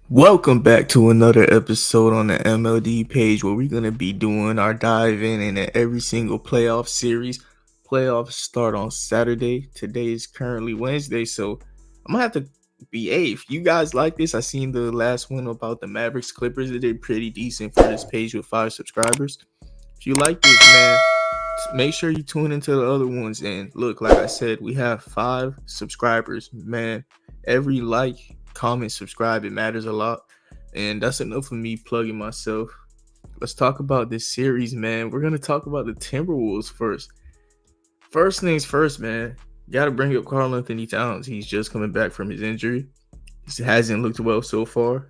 Welcome back to another episode on the MLD page where we're going to be doing our dive in into every single playoff series. Playoffs start on Saturday. Today is currently Wednesday, so I'm going to have to be if you guys like this. I seen the last one about the Mavericks Clippers. It did pretty decent for this page with 5 subscribers. If you like this, man, make sure you tune into the other ones. And look, like I said, we have 5 subscribers, man. Every like, comment, subscribe, it matters a lot. And that's enough of me plugging myself. Let's talk about this series, man. We're gonna talk about the Timberwolves first. First things first, man. Gotta bring up Karl Anthony Towns. He's just coming back from his injury. He hasn't looked well so far.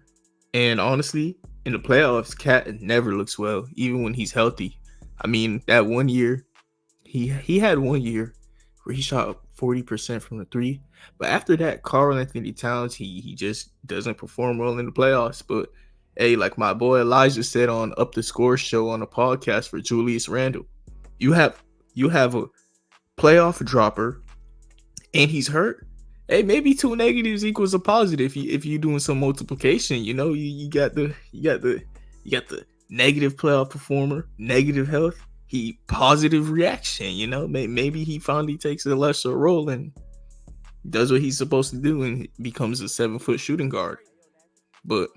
And honestly, in the playoffs, Cat never looks well, even when he's healthy. I mean, that 1 year, he had 1 year where he shot 40% from the three. But after that, Karl Anthony Towns, he just doesn't perform well in the playoffs. But hey, like my boy Elijah said on Up the Score show on a podcast for Julius Randle, you have a playoff dropper and he's hurt. Hey, maybe 2 negatives equals a positive if you're doing some multiplication. You know, you got the negative playoff performer, negative health, he positive reaction. You know, maybe he finally takes a lesser role and does what he's supposed to do and becomes a 7-foot shooting guard. But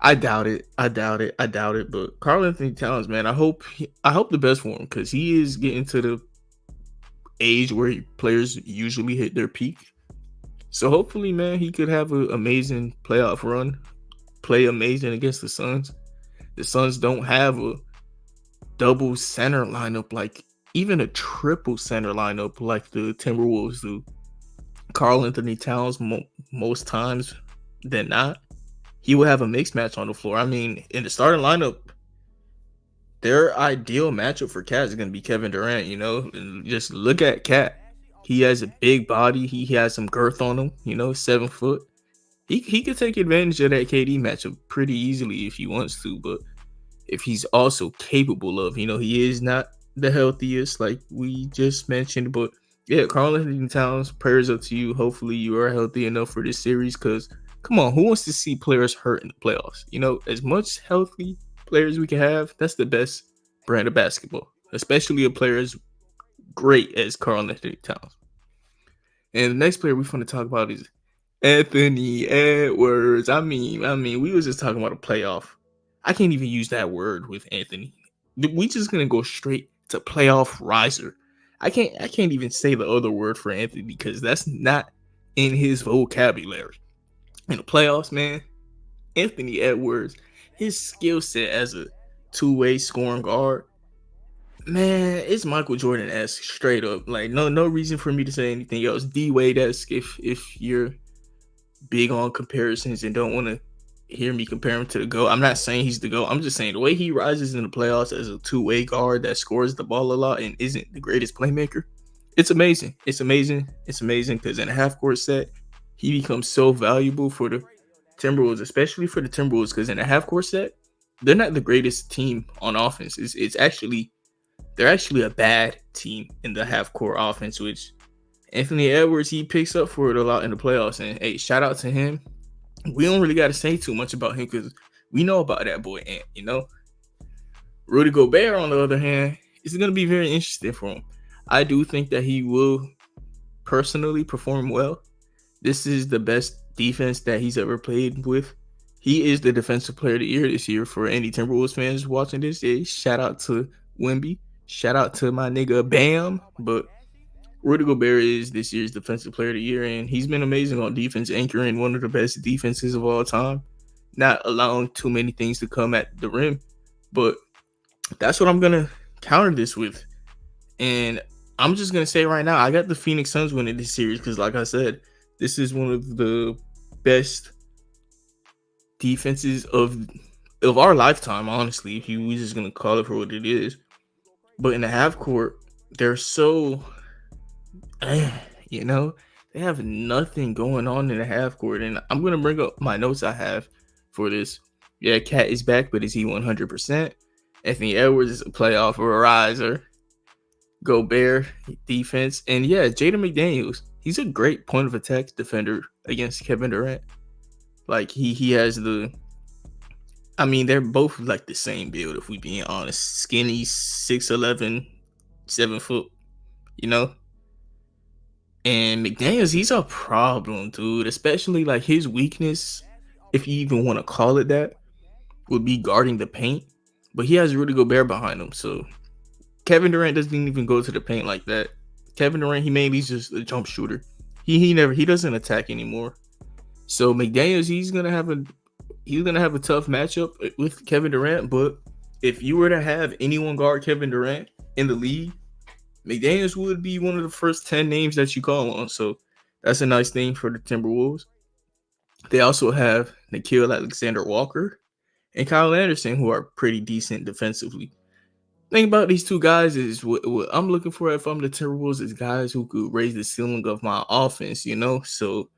I doubt it. But Karl Anthony Towns, man, I hope the best for him because he is getting to the age where players usually hit their peak. So hopefully, man, he could have an amazing playoff run, play amazing against the Suns. The Suns don't have a double center lineup, like even a triple center lineup like the Timberwolves do. Karl Anthony Towns, most times than not, he will have a mixed match on the floor. I mean, in the starting lineup, their ideal matchup for Cat is going to be Kevin Durant, you know? And just look at Cat. He has a big body. He has some girth on him, you know, 7 foot. He could take advantage of that KD matchup pretty easily if he wants to, but if he's also capable of, you know, he is not the healthiest, like we just mentioned, but yeah, Karl Anthony Towns, prayers up to you. Hopefully you are healthy enough for this series because, come on, who wants to see players hurt in the playoffs? You know, as much healthy players we can have, that's the best brand of basketball, especially a player as great as Karl Anthony Towns. And the next player we're going to talk about is Anthony Edwards. I mean, we was just talking about a playoff. I can't even use that word with Anthony. We just going to go straight to playoff riser. I can't even say the other word for Anthony because that's not in his vocabulary. In the playoffs, man, Anthony Edwards, his skill set as a two-way scoring guard, man, it's Michael Jordan-esque straight up. Like no reason for me to say anything else. D-Wade-esque if you're big on comparisons and don't want to hear me compare him to the GOAT. I'm not saying he's the GOAT. I'm just saying the way he rises in the playoffs as a two-way guard that scores the ball a lot and isn't the greatest playmaker, it's amazing. It's amazing because in a half-court set, he becomes so valuable for the Timberwolves, especially for the Timberwolves, because in a half-court set, they're not the greatest team on offense. They're actually a bad team in the half-court offense, which Anthony Edwards, he picks up for it a lot in the playoffs. And hey, shout out to him. We don't really got to say too much about him because we know about that boy Ant, you know. Rudy Gobert, on the other hand, is going to be very interesting for him. I do think that he will personally perform well. This is the best defense that he's ever played with. He is the defensive player of the year this year for any Timberwolves fans watching this. Hey, shout out to Wemby. Shout out to my nigga Bam. But Rudy Gobert is this year's defensive player of the year, and he's been amazing on defense, anchoring one of the best defenses of all time, not allowing too many things to come at the rim. But that's what I'm going to counter this with. And I'm just going to say right now, I got the Phoenix Suns winning this series because, like I said, this is one of the best defenses of our lifetime, honestly, if you just going to call it for what it is. But in the half court, they're so... you know, they have nothing going on in the half court. And I'm going to bring up my notes I have for this. Yeah, Cat is back, but is he 100%? Anthony Edwards is a playoff or a riser. Gobert, defense. And yeah, Jaden McDaniels, he's a great point of attack defender against Kevin Durant. Like he has the. I mean, they're both like the same build. If we being honest, skinny, 6'11", 7 foot. You know, and McDaniels, he's a problem, dude. Especially like his weakness, if you even want to call it that, would be guarding the paint. But he has Rudy Gobert behind him, so Kevin Durant doesn't even go to the paint like that. Kevin Durant, he mainly just a jump shooter. He doesn't attack anymore. So McDaniels, he's gonna have a tough matchup with Kevin Durant. But if you were to have anyone guard Kevin Durant in the league, McDaniels would be one of the first 10 names that you call on. So that's a nice thing for the Timberwolves. They also have Nickeil Alexander-Walker and Kyle Anderson, who are pretty decent defensively. Thing about these two guys is what I'm looking for if I'm the Timberwolves is guys who could raise the ceiling of my offense, you know? So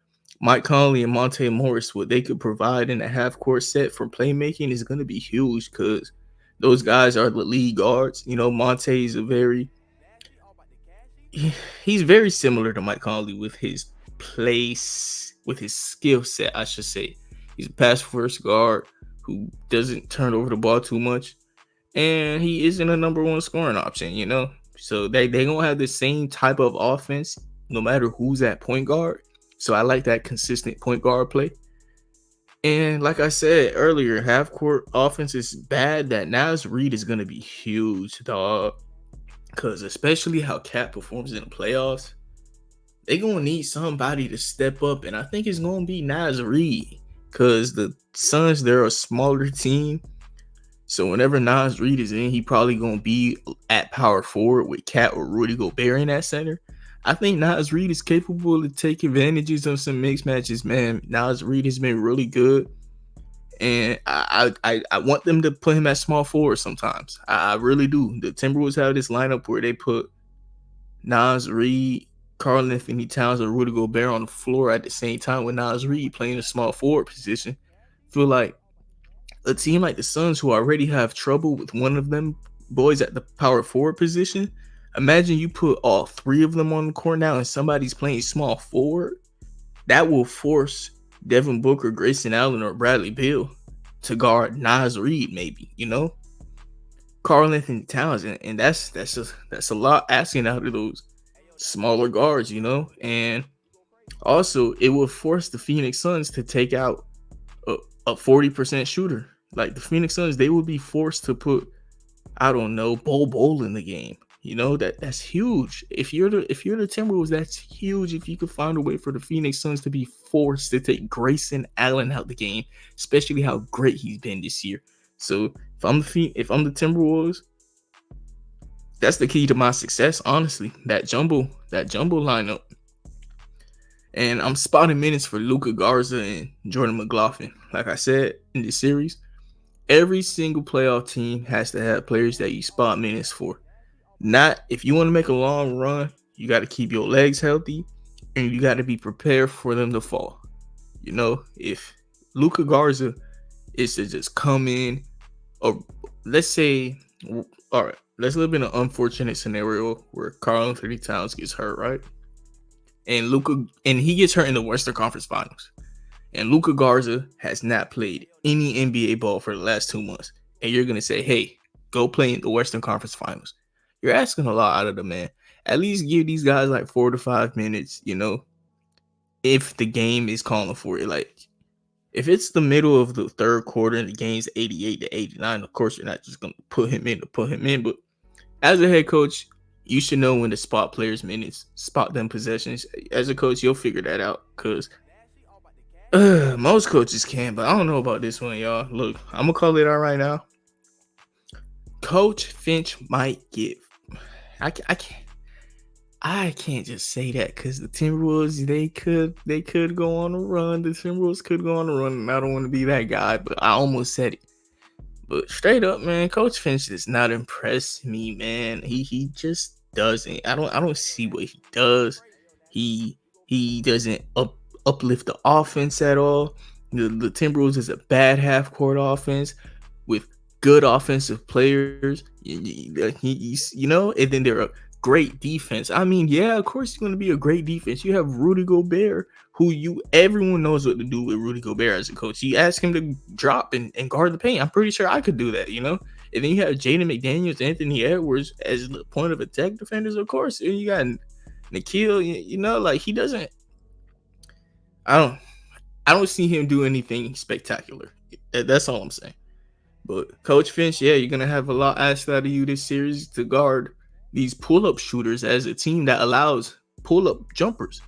Mike Conley and Monte Morris, what they could provide in a half-court set for playmaking is going to be huge because those guys are the lead guards. You know, Monte is he's very similar to Mike Conley with his with his skill set, I should say. He's a pass-first guard who doesn't turn over the ball too much. And he isn't a number one scoring option, you know? So they gonna have the same type of offense no matter who's at point guard. So I like that consistent point guard play. And like I said earlier, half court offense is bad. That Naz Reid is gonna be huge, dog. Cause especially how Cat performs in the playoffs, they gonna need somebody to step up, and I think it's gonna be Naz Reid. Cause the Suns, they're a smaller team. So whenever Naz Reid is in, he probably going to be at power forward with Cat or Rudy Gobert in that center. I think Naz Reid is capable to take advantages of some mixed matches, man. Naz Reid has been really good. And I want them to put him at small forward sometimes. I really do. The Timberwolves have this lineup where they put Naz Reid, Karl Anthony Towns, and Rudy Gobert on the floor at the same time with Naz Reid playing a small forward position. Feel like a team like the Suns, who already have trouble with one of them boys at the power forward position, imagine you put all three of them on the court now and somebody's playing small forward. That will force Devin Booker, Grayson Allen, or Bradley Beal to guard Naz Reid, maybe, you know? Karl Anthony Towns, and that's a lot asking out of those smaller guards, you know? And also, it will force the Phoenix Suns to take out a 40% shooter. Like the Phoenix Suns, they will be forced to put, I don't know, Bol in the game. You know, that's huge. If you're the Timberwolves, that's huge. If you could find a way for the Phoenix Suns to be forced to take Grayson Allen out the game, especially how great he's been this year. So if I'm the Timberwolves, that's the key to my success. Honestly, that jumbo lineup. And I'm spotting minutes for Luka Garza and Jordan McLaughlin. Like I said in this series, every single playoff team has to have players that you spot minutes for. Not if you want to make a long run, you got to keep your legs healthy and you got to be prepared for them to fall. You know, if Luka Garza is to just come in, or let's say, all right, let's live in an unfortunate scenario where Karl Anthony Towns gets hurt, right? And he gets hurt in the Western Conference Finals. And Luka Garza has not played any NBA ball for the last 2 months. And you're going to say, hey, go play in the Western Conference Finals. You're asking a lot out of the man. At least give these guys like 4 to 5 minutes, you know, if the game is calling for it. Like, if it's the middle of the third quarter and the game's 88 to 89, of course, you're not just going to put him in. But as a head coach, you should know when to spot players' minutes, spot them possessions. As a coach, you'll figure that out because most coaches can, but I don't know about this one, y'all. Look, I'm going to call it out right now. Coach Finch might get... I can't just say that because the Timberwolves, they could go on a run. The Timberwolves could go on a run, and I don't want to be that guy, but I almost said it. But straight up, man, Coach Finch does not impress me, man. He just doesn't. I don't see what he does. He doesn't uplift the offense at all. The Timberwolves is a bad half court offense with good offensive players. You know, and then they're a great defense. I mean, yeah, of course he's going to be a great defense. You have Rudy Gobert, everyone knows what to do with Rudy Gobert as a coach. You ask him to drop and guard the paint. I'm pretty sure I could do that, you know? And then you have Jaden McDaniels, Anthony Edwards as the point of attack defenders, of course. And you got Nikhil, you know, like he doesn't. I don't see him do anything spectacular. That's all I'm saying. But Coach Finch, yeah, you're gonna have a lot asked out of you this series to guard these pull-up shooters as a team that allows pull-up jumpers.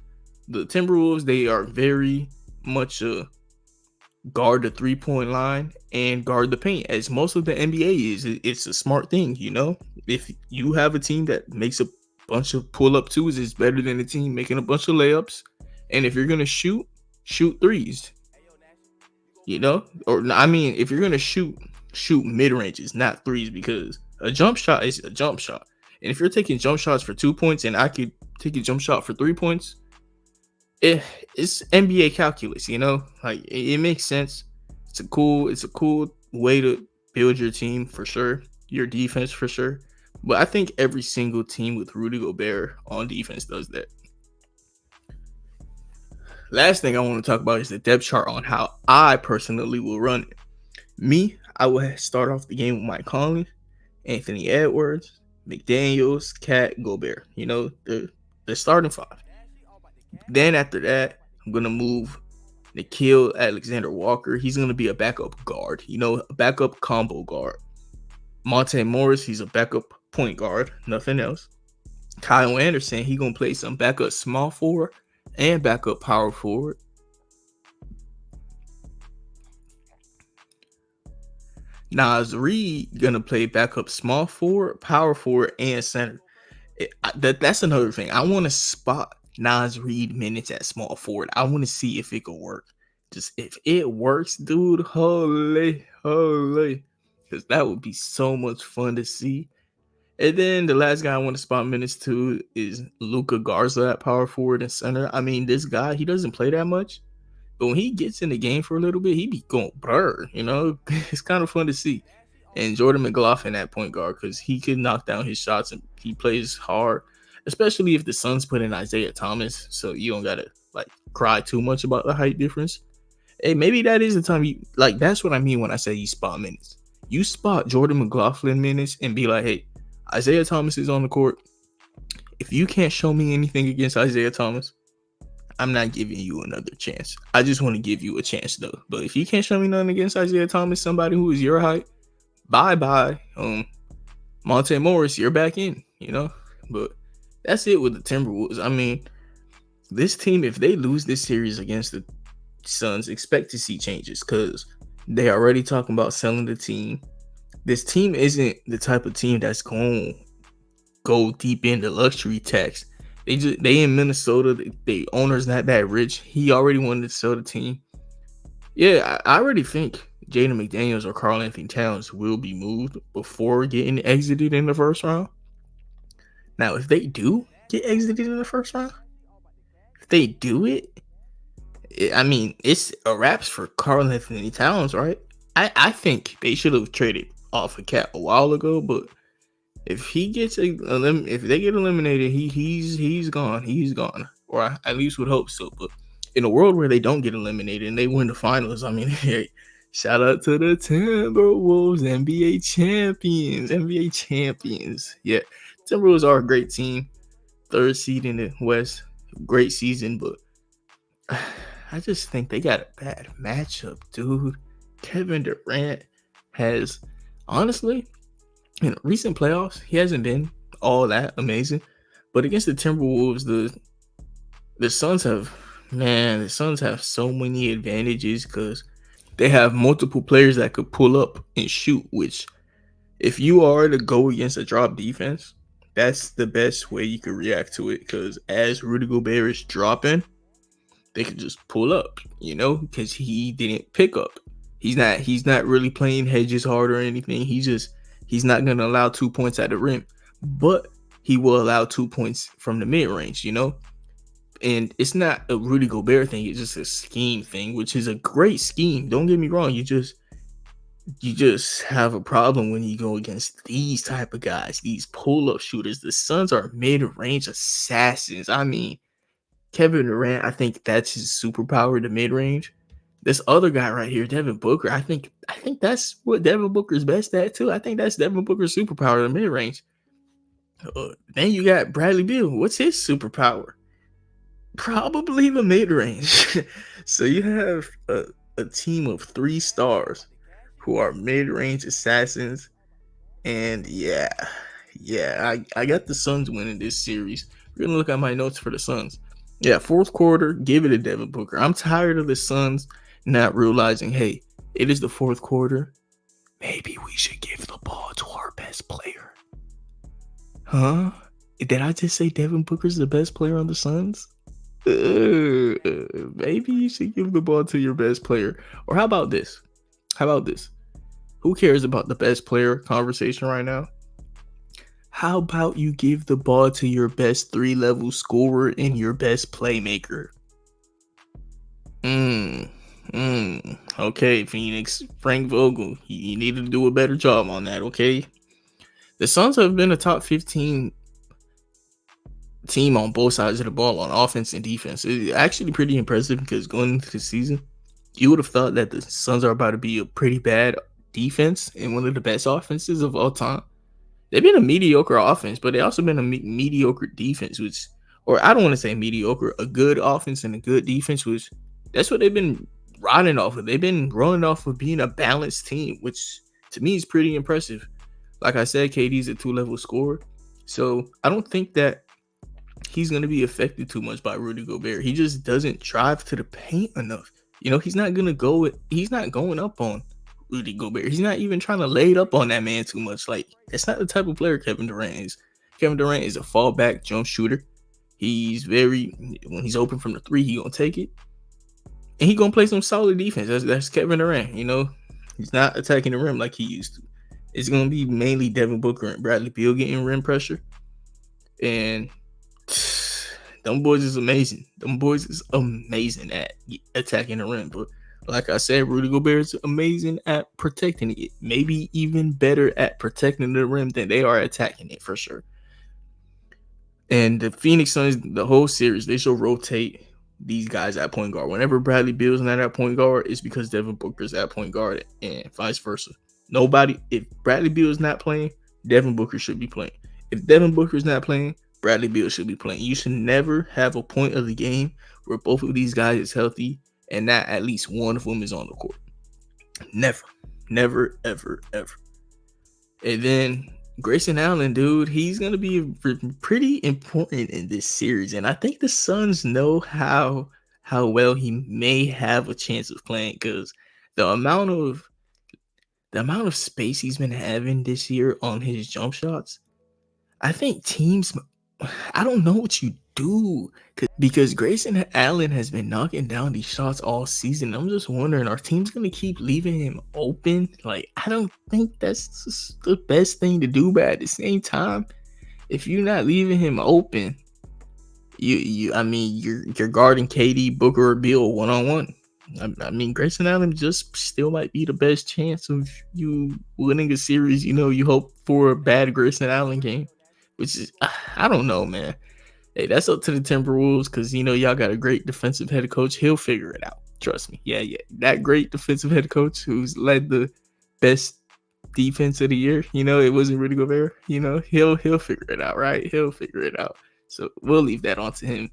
The Timberwolves, they are very much guard the three-point line and guard the paint, as most of the NBA is. It's a smart thing, you know. If you have a team that makes a bunch of pull-up twos, it's better than a team making a bunch of layups. And if you're gonna shoot threes, you know. Or I mean, if you're gonna shoot mid-ranges, not threes, because a jump shot is a jump shot. And if you're taking jump shots for 2 points and I could take a jump shot for 3 points, it's NBA calculus, you know? Like it makes sense. It's a cool way to build your team for sure, your defense for sure. But I think every single team with Rudy Gobert on defense does that. Last thing I want to talk about is the depth chart on how I personally will run it. Me, I will start off the game with Mike Conley, Anthony Edwards, McDaniels, Cat, Gobert. You know, the starting five. Then after that, I'm going to move Nikhil Alexander Walker. He's going to be a backup guard, you know, a backup combo guard. Monte Morris, he's a backup point guard, nothing else. Kyle Anderson, he's going to play some backup small forward and backup power forward. Naz Reid gonna play backup small forward, power forward, and center. That's another thing. I want to spot Naz Reid minutes at small forward. I want to see if it could work. Just if it works, dude, holy, because that would be so much fun to see. And then the last guy I want to spot minutes to is Luka Garza at power forward and center. I mean, this guy, he doesn't play that much, but when he gets in the game for a little bit, he be going brr, you know. It's kind of fun to see. And Jordan McLaughlin at point guard, because he can knock down his shots and he plays hard, especially if the Suns put in Isaiah Thomas, so you don't gotta like cry too much about the height difference. Hey, maybe that is the time you like. That's what I mean when I say you spot minutes. You spot Jordan McLaughlin minutes and be like, hey, Isaiah Thomas is on the court. If you can't show me anything against Isaiah Thomas, I'm not giving you another chance. I just want to give you a chance, though. But if you can't show me nothing against Isaiah Thomas, somebody who is your height, bye-bye. Monte Morris, you're back in, you know? But that's it with the Timberwolves. I mean, this team, if they lose this series against the Suns, expect to see changes because they already talking about selling the team. This team isn't the type of team that's going to go deep into luxury tax. They in Minnesota. The owner's not that rich. He already wanted to sell the team. Yeah, I already think Jaden McDaniels or Karl Anthony Towns will be moved before getting exited in the first round. Now, if they do get exited in the first round, if they do I mean, it's a wraps for Karl Anthony Towns, right? I think they should have traded off a Cat a while ago, but if he gets if they get eliminated, he's gone. He's gone, or I at least would hope so. But in a world where they don't get eliminated and they win the finals, I mean, hey, shout out to the Timberwolves, NBA champions. Yeah, Timberwolves are a great team, 3rd seed in the West, great season, but I just think they got a bad matchup, dude. Kevin Durant has, honestly, in recent playoffs, he hasn't been all that amazing. But against the Timberwolves, the Suns have so many advantages because they have multiple players that could pull up and shoot, which if you are to go against a drop defense, that's the best way you could react to it because as Rudy Gobert is dropping, they could just pull up, you know, because he didn't pick up. He's not really playing hedges hard or anything. He's not going to allow 2 points at the rim, but he will allow 2 points from the mid-range, you know? And it's not a Rudy Gobert thing. It's just a scheme thing, which is a great scheme. Don't get me wrong. You just have a problem when you go against these type of guys, these pull-up shooters. The Suns are mid-range assassins. I mean, Kevin Durant, I think that's his superpower, the mid-range. This other guy right here, Devin Booker, I think that's what Devin Booker's best at too. I think that's Devin Booker's superpower, the mid-range. Then you got Bradley Beal. What's his superpower? Probably the mid-range. So you have a team of 3 stars who are mid-range assassins. And I got the Suns winning this series. We're gonna look at my notes for the Suns. Yeah, fourth quarter, give it to Devin Booker. I'm tired of the Suns not realizing, hey, it is the fourth quarter. Maybe we should give the ball to our best player. Huh? Did I just say Devin Booker's the best player on the Suns? Maybe you should give the ball to your best player. Or how about this? Who cares about the best player conversation right now? How about you give the ball to your best 3-level scorer and your best playmaker? Okay, Phoenix. Frank Vogel, you need to do a better job on that, okay? The Suns have been a top 15 team on both sides of the ball on offense and defense. It's actually pretty impressive because going into the season, you would have thought that the Suns are about to be a pretty bad defense and one of the best offenses of all time. They've been a mediocre offense, but they also been a mediocre defense, or I don't want to say mediocre, a good offense and a good defense, which that's what they've been riding off of. They've been rolling off of being a balanced team, which to me is pretty impressive. Like I said, KD's a 2-level scorer, so I don't think that he's going to be affected too much by Rudy Gobert. He just doesn't drive to the paint enough. He's not going up on Rudy Gobert. He's not even trying to lay it up on that man too much. Like, that's not the type of player Kevin Durant is. Kevin Durant is a fallback jump shooter. When he's open from the 3, he gonna take it. And he gonna play some solid defense. That's Kevin Durant, He's not attacking the rim like he used to. It's gonna be mainly Devin Booker and Bradley Beal getting rim pressure. And them boys is amazing. At attacking the rim. But like I said, Rudy Gobert is amazing at protecting it. Maybe even better at protecting the rim than they are attacking it, for sure. And the Phoenix Suns, the whole series, they should rotate these guys at point guard. Whenever Bradley Beal's not at point guard, it's because Devin Booker's at point guard, and vice versa. If Bradley Beal is not playing, Devin Booker should be playing. If Devin Booker is not playing, Bradley Beal should be playing. You should never have a point of the game where both of these guys is healthy and not at least one of them is on the court. Never, ever. And then Grayson Allen, dude, he's going to be pretty important in this series. And I think the Suns know how well he may have a chance of playing, because the amount of space he's been having this year on his jump shots, I think teams, I don't know what you do, because Grayson Allen has been knocking down these shots all season. I'm just wondering, are teams going to keep leaving him open? Like, I don't think that's the best thing to do, but at the same time, if you're not leaving him open, you're guarding KD, Booker, or Beal one-on-one. I mean, Grayson Allen just still might be the best chance of you winning a series. You hope for a bad Grayson Allen game, which is, I don't know, man. Hey, that's up to the Timberwolves, because, y'all got a great defensive head coach. He'll figure it out. Trust me. Yeah. That great defensive head coach who's led the best defense of the year, it wasn't Rudy Gobert. He'll figure it out, right? He'll figure it out. So we'll leave that on to him.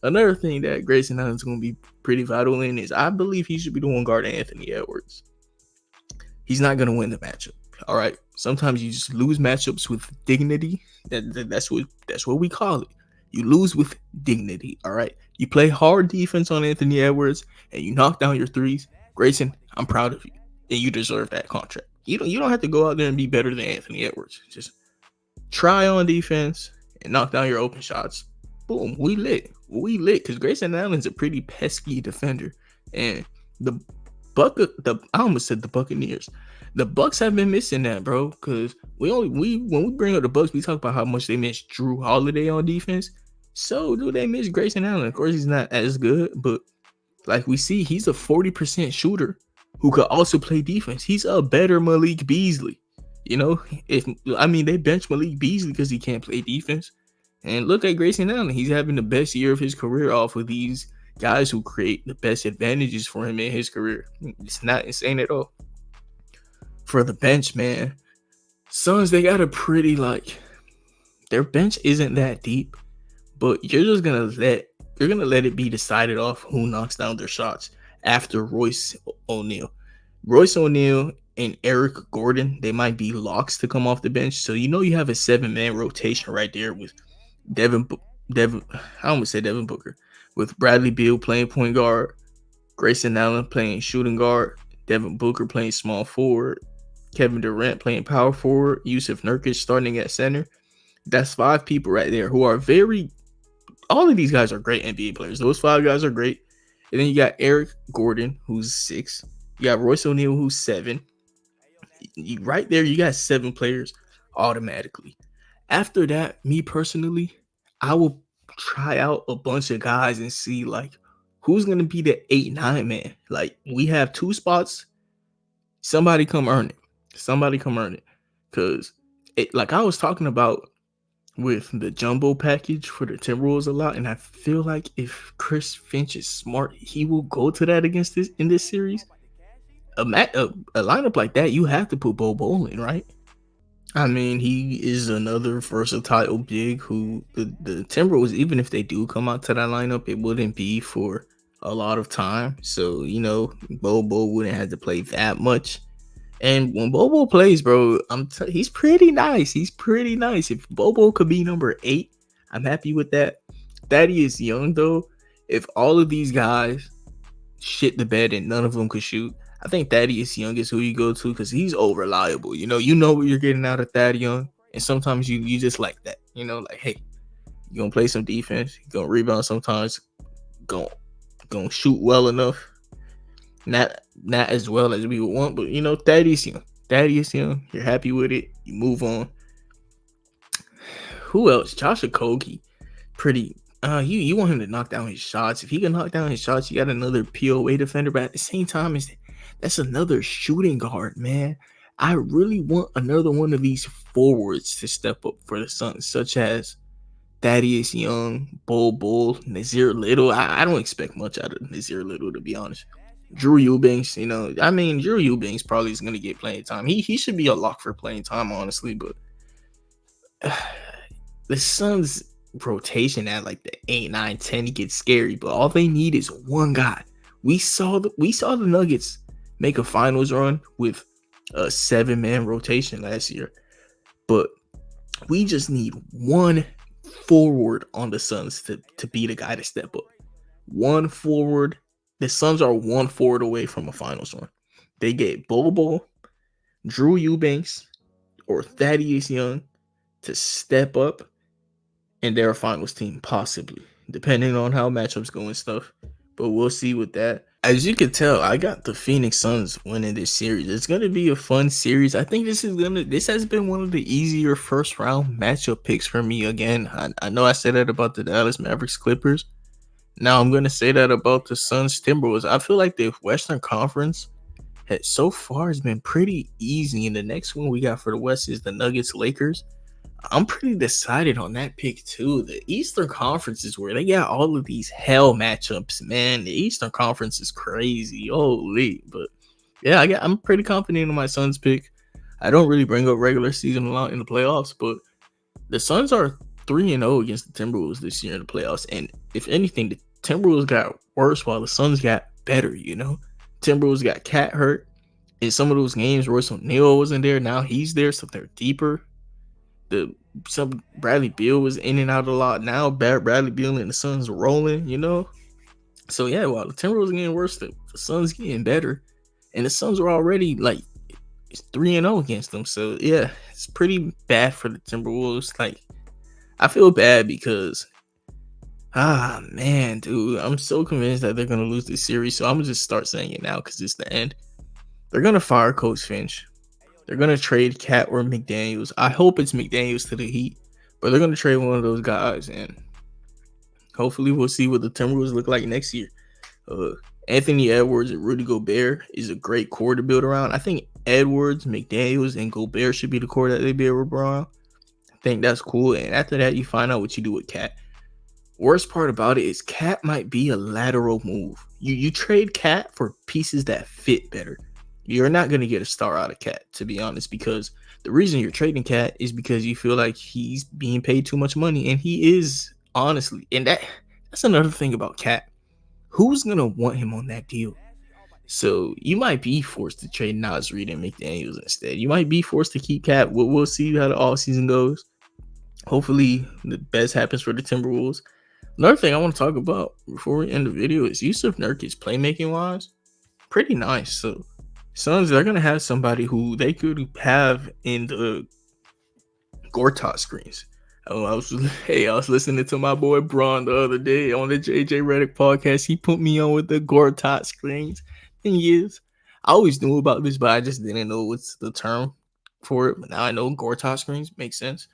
Another thing that Grayson Allen's going to be pretty vital in is, I believe he should be the one guarding Anthony Edwards. He's not going to win the matchup. All right. Sometimes you just lose matchups with dignity. That's what we call it. You lose with dignity, all right? You play hard defense on Anthony Edwards, and you knock down your threes. Grayson, I'm proud of you, and you deserve that contract. You don't have to go out there and be better than Anthony Edwards. Just try on defense and knock down your open shots. Boom, we lit, because Grayson Allen's a pretty pesky defender, and I almost said the Buccaneers. The Bucks have been missing that, bro, because when we bring up the Bucks, we talk about how much they miss Drew Holiday on defense. So do they miss Grayson Allen? Of course, he's not as good, but like we see, he's a 40% shooter who could also play defense. He's a better Malik Beasley. You know, if I mean they bench Malik Beasley because he can't play defense. And look at Grayson Allen. He's having the best year of his career off of these guys who create the best advantages for him in his career. It's not insane at all. For the bench, man, Suns, they got a pretty, like, their bench isn't that deep, but you're gonna let it be decided off who knocks down their shots after Royce O'Neal. Royce O'Neal and Eric Gordon, they might be locks to come off the bench. So you have a 7-man rotation right there with Devin, I almost said Devin Booker, with Bradley Beal playing point guard, Grayson Allen playing shooting guard, Devin Booker playing small forward, Kevin Durant playing power forward, Yusuf Nurkic starting at center. That's 5 people right there who are all of these guys are great NBA players. Those 5 guys are great. And then you got Eric Gordon, who's 6. You got Royce O'Neal, who's 7. Right there, you got 7 players automatically. After that, me personally, I will try out a bunch of guys and see, like, who's going to be the 8-9 man. Like, we have 2 spots. Somebody come earn it. Because, like I was talking about with the jumbo package for the Timberwolves a lot, and I feel like if Chris Finch is smart, he will go to that in this series. A lineup like that, you have to put Bo in, right? I mean, he is another versatile big who the Timberwolves, even if they do come out to that lineup, it wouldn't be for a lot of time. So, Bo wouldn't have to play that much. And when Bobo plays, bro, he's pretty nice. If Bobo could be number 8, I'm happy with that. Thaddeus Young, though, if all of these guys shit the bed and none of them could shoot, I think Thaddeus Young is who you go to because he's reliable. You know what you're getting out of Thad Young, and sometimes you just like that. Like, hey, you're gonna play some defense, you're gonna rebound sometimes, gonna shoot well enough. Not as well as we would want, but Thaddeus Young, you're happy with it, you move on. Who else? Josh Okogie, pretty. You want him to knock down his shots. If he can knock down his shots, you got another POA defender, but at the same time, that's another shooting guard, man. I really want another one of these forwards to step up for the Suns, such as Thaddeus Young, Bull, Nazir Little. I don't expect much out of Nazir Little, to be honest. Drew Eubanks, Drew Eubanks probably is going to get playing time. He should be a lock for playing time, honestly, but the Suns rotation at like the 8, 9, 10 gets scary, but all they need is one guy. We saw the Nuggets make a finals run with a 7-man rotation last year, but we just need one forward on the Suns to be the guy to step up. One forward. The Suns are one forward away from a finals run. They get Bobo, Drew Eubanks, or Thaddeus Young to step up, and they're a finals team, possibly, depending on how matchups go and stuff. But we'll see with that. As you can tell, I got the Phoenix Suns winning this series. It's gonna be a fun series. I think this has been one of the easier first round matchup picks for me. Again, I know I said that about the Dallas Mavericks Clippers. Now I'm gonna say that about the Suns Timberwolves. I feel like the Western Conference so far has been pretty easy, and the next one we got for the West is the Nuggets Lakers. I'm pretty decided on that pick too. The Eastern Conference is where they got all of these hell matchups, man. The Eastern Conference is crazy. Holy. But yeah, I'm pretty confident in my Suns pick. I don't really bring up regular season a lot in the playoffs, but the Suns are 3-0 against the Timberwolves this year in the playoffs. And if anything, the Timberwolves got worse while the Suns got better, Timberwolves got Cat hurt. In some of those games, Royce O'Neal wasn't there. Now he's there, so they're deeper. Some Bradley Beal was in and out a lot. Now Bradley Beal and the Suns rolling, So yeah, while the Timberwolves getting worse, the Suns getting better, and the Suns were already like 3-0 against them. So yeah, it's pretty bad for the Timberwolves. Like, I feel bad because, man, dude, I'm so convinced that they're gonna lose this series. So I'm gonna just start saying it now because it's the end. They're gonna fire Coach Finch. They're going to trade Cat or McDaniels. I hope it's McDaniels to the Heat, but they're going to trade one of those guys, and hopefully we'll see what the Timberwolves look like next year. And Anthony Edwards and Rudy Gobert is a great core to build around. I think Edwards, McDaniels, and Gobert should be the core that they build around. I think that's cool. And after that, you find out what you do with Cat. Worst part about it is Cat might be a lateral move. You trade Cat for pieces that fit better. You're not going to get a star out of Cat, to be honest, because the reason you're trading Cat is because you feel like he's being paid too much money, and he is, honestly. And that's another thing about Cat. Who's going to want him on that deal? So you might be forced to trade Nas Reed and McDaniels instead. You might be forced to keep Cat. We'll see how the offseason goes. Hopefully the best happens for the Timberwolves. Another thing I want to talk about before we end the video is Yusuf Nurkic playmaking wise, pretty nice. So Suns, they're gonna have somebody who they could have in the Gortat screens. I was listening to my boy Braun the other day on the JJ Redick podcast. He put me on with the Gortat screens. Thing is, I always knew about this, but I just didn't know what's the term for it. But now I know Gortat screens makes sense.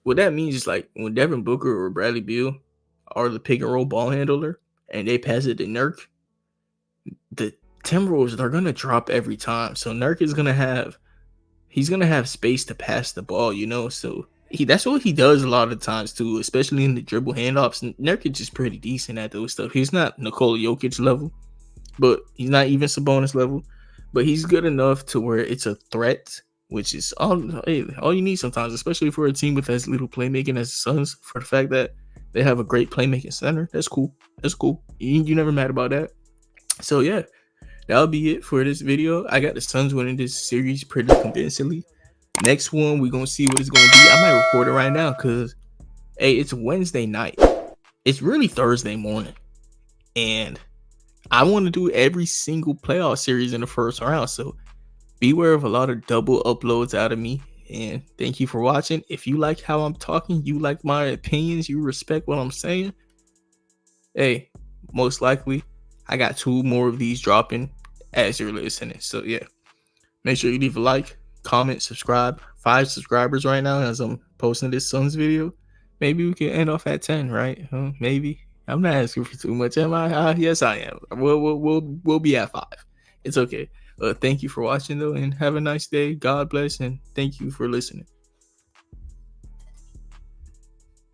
What that means is like when Devin Booker or Bradley Beal are the pick and roll ball handler and they pass it to Nurk, the Timberwolves are gonna drop every time. So Nurk is gonna have space to pass the ball, So that's what he does a lot of times too, especially in the dribble handoffs. Nurkic is pretty decent at those stuff. He's not Nikola Jokic level, but he's not even Sabonis level. But he's good enough to where it's a threat, which is all you need sometimes, especially for a team with as little playmaking as the Suns. For the fact that they have a great playmaking center, that's cool. You never mad about that. So yeah, that'll be it for this video. I got the Suns winning this series pretty convincingly. Next one, we're gonna see what it's gonna be. I might record it right now because it's Wednesday night. It's really Thursday morning, and I want to do every single playoff series in the first round. So beware of a lot of double uploads out of me. And thank you for watching. If you like how I'm talking, you like my opinions, you respect what I'm saying, hey, most likely I got 2 more of these dropping as you're listening. So yeah, make sure you leave a like, comment, subscribe. 5 subscribers right now as I'm posting this Suns video. Maybe we can end off at 10, right? Maybe. I'm not asking for too much, am I? Yes, I am. We'll be at 5. It's okay. Thank you for watching though, and have a nice day. God bless, and thank you for listening.